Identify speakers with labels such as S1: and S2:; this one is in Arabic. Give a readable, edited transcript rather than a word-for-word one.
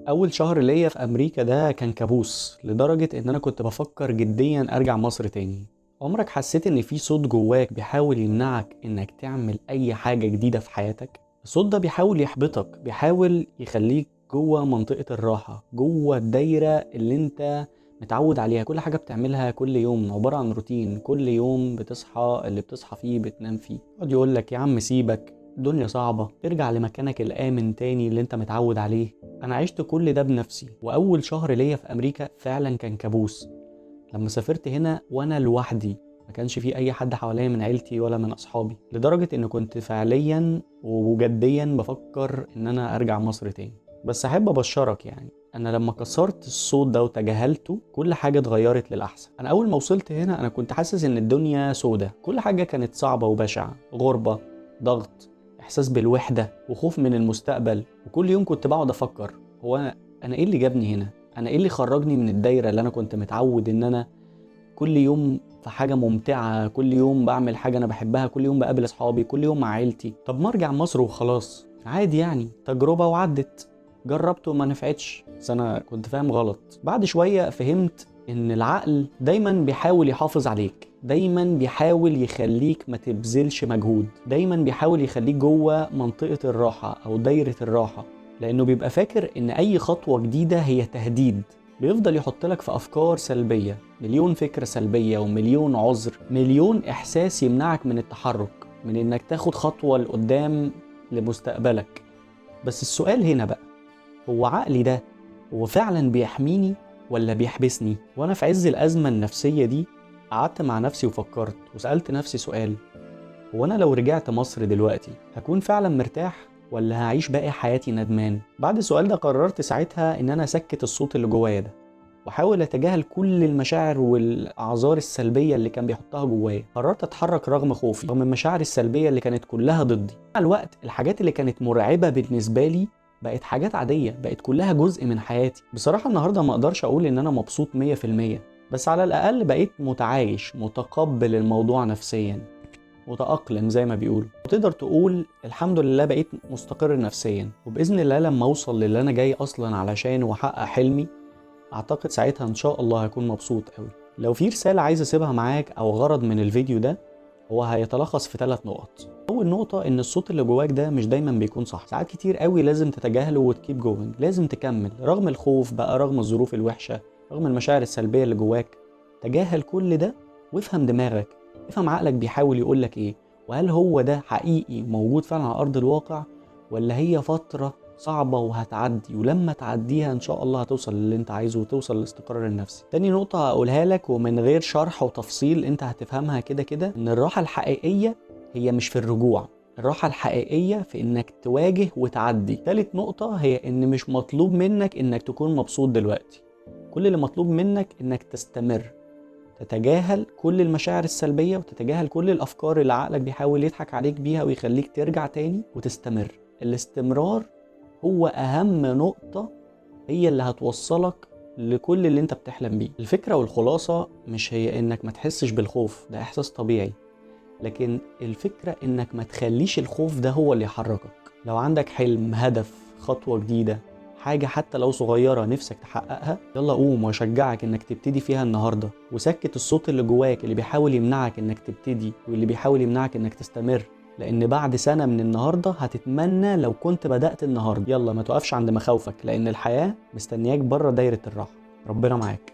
S1: اول شهر ليا في امريكا ده كان كابوس لدرجة ان انا كنت بفكر جديا ارجع مصر تاني. عمرك حسيت ان في صوت جواك بيحاول يمنعك انك تعمل اي حاجة جديدة في حياتك؟ الصوت ده بيحاول يحبطك، بيحاول يخليك جوه منطقة الراحة، جوه الدايرة اللي انت متعود عليها. كل حاجة بتعملها كل يوم عبارة عن روتين، كل يوم بتصحى اللي بتصحى فيه بتنام فيه. يقعد يقولك يا عم سيبك، الدنيا صعبة، ترجع لمكانك الآمن تاني اللي انت متعود عليه. انا عشت كل ده بنفسي، واول شهر ليا في امريكا فعلا كان كابوس. لما سافرت هنا وانا لوحدي، ما كانش في اي حد حواليا من عيلتي ولا من اصحابي، لدرجة ان كنت فعليا وجديا بفكر ان انا ارجع مصر تاني. بس احب ابشرك يعني، انا لما كسرت الصوت ده وتجاهلته كل حاجة اتغيرت للاحسن. انا اول ما وصلت هنا انا كنت حاسس ان الدنيا سودة، كل حاجة كانت صعبة وبشعة، غربة، ضغط، احساس بالوحدة وخوف من المستقبل. وكل يوم كنت بقعد افكر، هو انا ايه اللي جابني هنا؟ انا ايه اللي خرجني من الدايرة اللي انا كنت متعود ان انا كل يوم في حاجة ممتعة، كل يوم بعمل حاجة انا بحبها، كل يوم بقابل اصحابي، كل يوم مع عيلتي؟ طب ما ارجع مصر وخلاص، عادي يعني، تجربة وعدت، جربت وما نفعتش. بس انا كنت فاهم غلط. بعد شوية فهمت ان العقل دايما بيحاول يحافظ عليك، دايما بيحاول يخليك ما تبذلش مجهود، دايما بيحاول يخليك جوه منطقة الراحة او دايرة الراحة، لانه بيبقى فاكر ان اي خطوة جديدة هي تهديد. بيفضل يحط لك في افكار سلبية، مليون فكرة سلبية ومليون عذر، مليون احساس يمنعك من التحرك، من انك تاخد خطوة لقدام لمستقبلك. بس السؤال هنا بقى، هو عقلي ده هو فعلا بيحميني ولا بيحبسني؟ وانا في عز الازمة النفسية دي قعدت مع نفسي وفكرت وسألت نفسي سؤال، هو انا لو رجعت مصر دلوقتي هكون فعلا مرتاح ولا هعيش باقي حياتي ندمان؟ بعد السؤال ده قررت ساعتها ان انا اسكت الصوت اللي جوايا ده، واحاول اتجاهل كل المشاعر والاعذار السلبيه اللي كان بيحطها جوايا. قررت اتحرك رغم خوفي، رغم المشاعر السلبيه اللي كانت كلها ضدي. مع الوقت الحاجات اللي كانت مرعبه بالنسبه لي بقت حاجات عاديه، بقت كلها جزء من حياتي. بصراحه النهارده ما اقدرش اقول ان انا مبسوط 100%، بس على الاقل بقيت متعايش، متقبل الموضوع نفسيا، متأقلم زي ما بيقولوا. وتقدر تقول الحمد لله بقيت مستقر نفسيا. وبإذن الله لما أوصل للي أنا جاي أصلا علشان وأحقق حلمي، أعتقد ساعتها إن شاء الله هكون مبسوط قوي. لو في رسالة عايز أسيبها معاك أو غرض من الفيديو ده، هو هيتلخص في 3 نقط. أول نقطة إن الصوت اللي جواك ده مش دايما بيكون صح، ساعات كتير قوي لازم تتجاهله وتكيب جوينج، لازم تكمل رغم الخوف بقى، رغم الظروف الوحشة، رغم المشاعر السلبية اللي جواك. تجاهل كل ده وافهم دماغك، افهم عقلك بيحاول يقولك ايه، وهل هو ده حقيقي موجود فعلا على أرض الواقع، ولا هي فترة صعبة وهتعدي، ولما تعديها ان شاء الله هتوصل للي انت عايزه وتوصل للاستقرار النفسي. تاني نقطة هقولها لك ومن غير شرح وتفصيل، انت هتفهمها كده كده، ان الراحة الحقيقية هي مش في الرجوع، الراحة الحقيقية في انك تواجه وتعدي. تالت نقطة هي ان مش مطلوب منك انك تكون مبسوط دلوقتي، كل اللي مطلوب منك انك تستمر، تتجاهل كل المشاعر السلبية وتتجاهل كل الافكار اللي عقلك بيحاول يضحك عليك بيها ويخليك ترجع تاني وتستمر. الاستمرار هو أهم نقطة، هي اللي هتوصلك لكل اللي انت بتحلم بيه. الفكرة والخلاصة مش هي انك ما تحسش بالخوف، ده احساس طبيعي، لكن الفكرة انك ما تخليش الخوف ده هو اللي يحركك. لو عندك حلم، هدف، خطوة جديدة، حاجة حتى لو صغيرة نفسك تحققها، يلا قوم واشجعك انك تبتدي فيها النهاردة. وسكت الصوت اللي جواك اللي بيحاول يمنعك انك تبتدي واللي بيحاول يمنعك انك تستمر، لان بعد سنة من النهاردة هتتمنى لو كنت بدأت النهاردة. يلا ما توقفش عند مخاوفك، لان الحياة مستنياك بره دايرة الراحة. ربنا معاك.